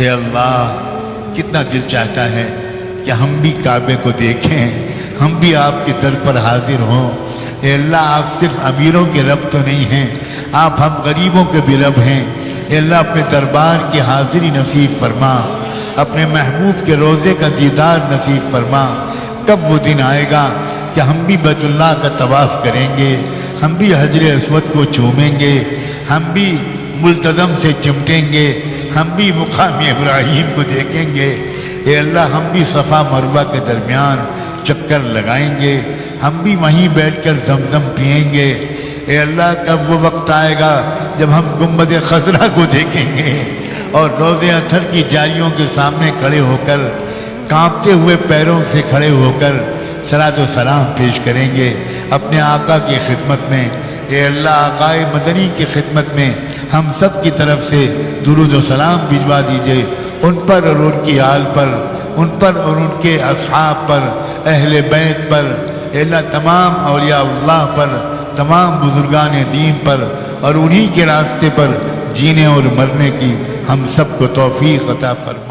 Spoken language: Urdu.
اے اللہ کتنا دل چاہتا ہے کہ ہم بھی کعبے کو دیکھیں، ہم بھی آپ کے در پر حاضر ہوں۔ اے اللہ آپ صرف امیروں کے رب تو نہیں ہیں، آپ ہم غریبوں کے بھی رب ہیں۔ اے اللہ اپنے دربار کی حاضری نصیب فرما، اپنے محبوب کے روضے کا دیدار نصیب فرما۔ کب وہ دن آئے گا کہ ہم بھی بیت اللہ کا طواف کریں گے، ہم بھی حجر اسود کو چومیں گے، ہم بھی ملتزم سے چمٹیں گے، ہم بھی مقام ابراہیم کو دیکھیں گے۔ اے اللہ ہم بھی صفا مروہ کے درمیان چکر لگائیں گے، ہم بھی وہیں بیٹھ کر زمزم پئیں گے۔ اے اللہ کب وہ وقت آئے گا جب ہم گنبد خضرا کو دیکھیں گے اور روضہ اطہر کی جالیوں کے سامنے کھڑے ہو کر کانپتے ہوئے پیروں سے کھڑے ہو کر صلاۃ و سلام پیش کریں گے اپنے آقا کی خدمت میں۔ اے اللہ آقا مدنی کی خدمت میں ہم سب کی طرف سے درود و سلام بھجوا دیجئے ان پر اور ان کی آل پر، ان پر اور ان کے اصحاب پر، اہل بیت پر، اے اللہ تمام اولیاء اللہ پر، تمام بزرگان دین پر، اور انہی کے راستے پر جینے اور مرنے کی ہم سب کو توفیق عطا فرما۔